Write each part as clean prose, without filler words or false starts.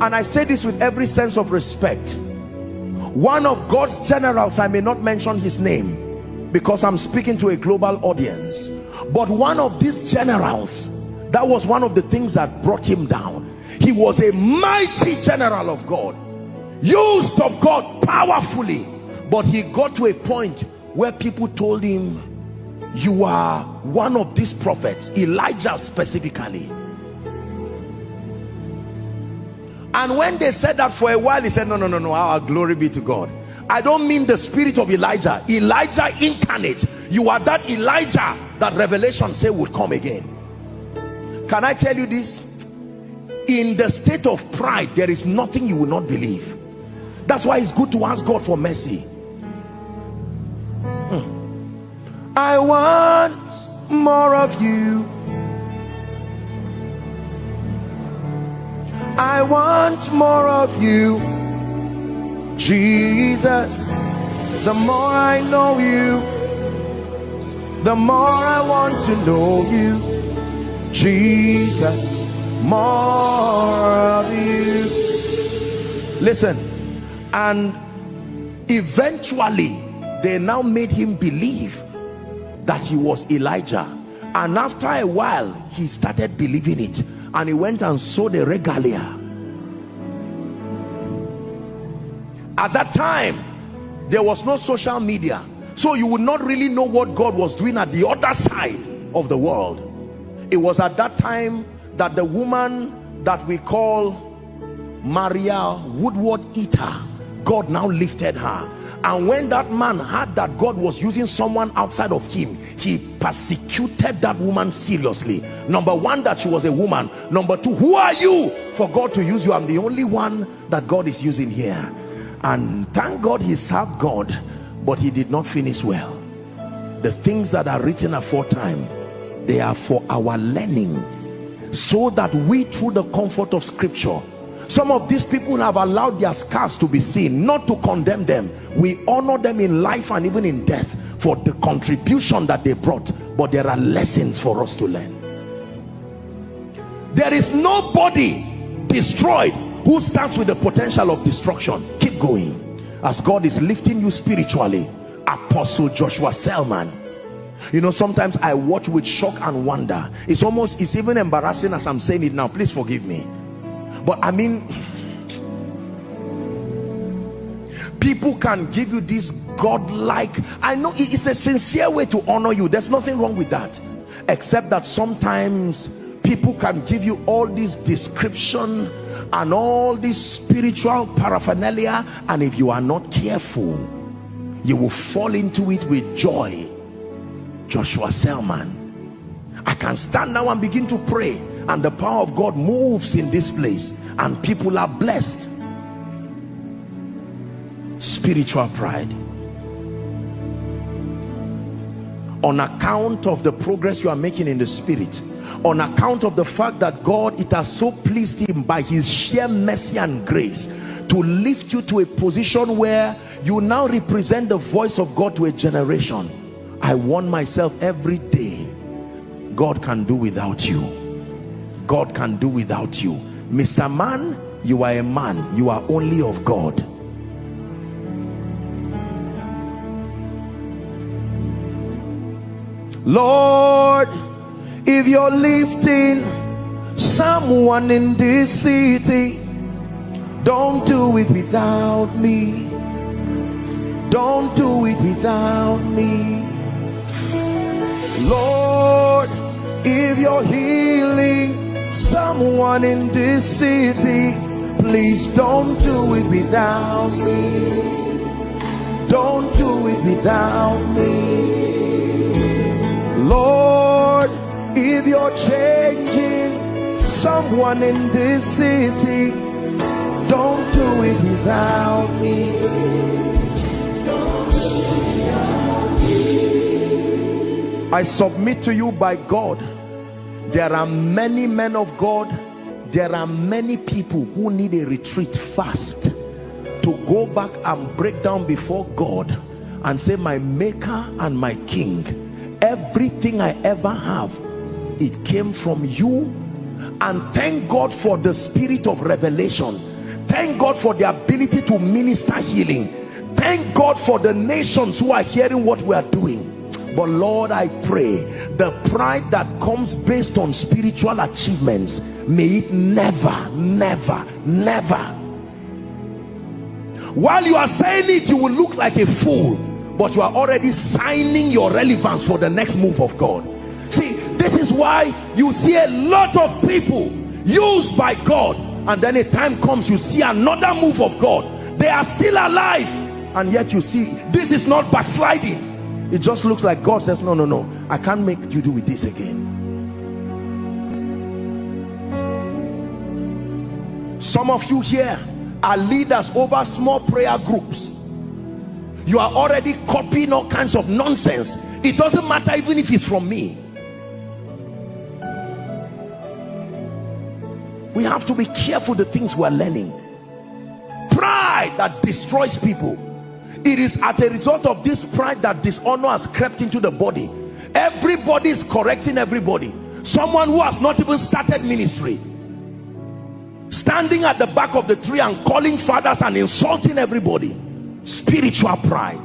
and I say this with every sense of respect, one of God's generals, I may not mention his name because I'm speaking to a global audience, but one of these generals, that was one of the things that brought him down. He was a mighty general of God, used of God powerfully, but he got to a point where people told him, you are one of these prophets, Elijah specifically. And when they said that, for a while he said, no, our glory be to God. I don't mean the spirit of Elijah incarnate. You are that Elijah that Revelation say would come again. Can I tell you this? In the state of pride, there is nothing you will not believe. That's why it's good to ask God for mercy. I want more of you. I want more of you, Jesus. The more I know you, the more I want to know you, Jesus. More of you. Listen, and eventually they now made him believe that he was Elijah, and after a while he started believing it, and he went and sold a regalia. At that time there was no social media, so you would not really know what God was doing at the other side of the world. It was at that time that the woman that we call Maria Woodward Eater, God now lifted her. And when that man heard that God was using someone outside of him, he persecuted that woman seriously. Number one, that she was a woman. Number two, who are you for God to use you? I'm the only one that God is using here. And thank God he served God, but he did not finish well. The things that are written aforetime, they are for our learning, so that we, through the comfort of scripture, some of these people have allowed their scars to be seen, not to condemn them. We honor them in life and even in death for the contribution that they brought, but there are lessons for us to learn. There is nobody destroyed who stands with the potential of destruction. Keep going as God is lifting you spiritually. Apostle Joshua Selman. You know, sometimes I watch with shock and wonder. It's even embarrassing as I'm saying it now. Please forgive me. But I mean, people can give you this godlike, I know it's a sincere way to honor you, there's nothing wrong with that, except that sometimes people can give you all this description and all this spiritual paraphernalia, and if you are not careful, you will fall into it with joy. Joshua Selman. I can stand now and begin to pray, and the power of God moves in this place and people are blessed. Spiritual pride. On account of the progress you are making in the spirit, on account of the fact that God, it has so pleased him by his sheer mercy and grace to lift you to a position where you now represent the voice of God to a generation. I warn myself every day, God can do without you. God can do without you. Mr. Man, you are a man. You are only of God. Lord, if you're lifting someone in this city, don't do it without me. Don't do it without me. Lord, if you're healing someone in this city, please don't do it without me. Don't do it without me. Lord, if you're changing someone in this city, don't do it without me. I submit to you by God, there are many men of God, there are many people who need a retreat fast to go back and break down before God and say, my maker and my king, everything I ever have, it came from you, And thank God for the spirit of revelation. Thank God for the ability to minister healing. Thank God for the nations who are hearing what we are doing. But Lord, I pray the pride that comes based on spiritual achievements, may it never, never, never. While you are saying it, you will look like a fool, but you are already signing your relevance for the next move of God. See, this is why you see a lot of people used by God, and then a time comes you see another move of God. They are still alive, and yet you see this is not backsliding. It just looks like God says, no, no, no, I can't make you do with this again. Some of you here are leaders over small prayer groups. You are already copying all kinds of nonsense. It doesn't matter even if it's from me. We have to be careful the things we are learning. Pride that destroys people. It is as a result of this pride that dishonor has crept into the body. Everybody is correcting everybody. Someone who has not even started ministry, standing at the back of the tree and calling fathers and insulting everybody. Spiritual pride.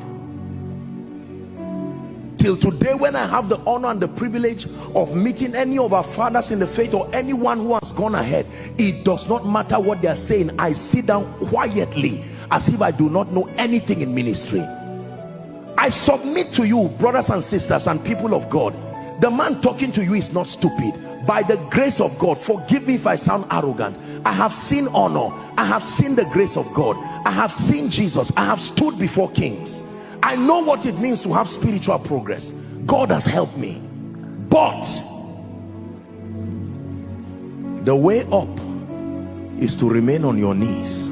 Till today, when I have the honor and the privilege of meeting any of our fathers in the faith or anyone who has gone ahead, it does not matter what they are saying. I sit down quietly as if I do not know anything in ministry. I submit to you, brothers and sisters and people of God, the man talking to you is not stupid. By the grace of God, forgive me if I sound arrogant. I have seen honor. I have seen the grace of God. I have seen Jesus. I have stood before kings. I know what it means to have spiritual progress. God has helped me. But the way up is to remain on your knees.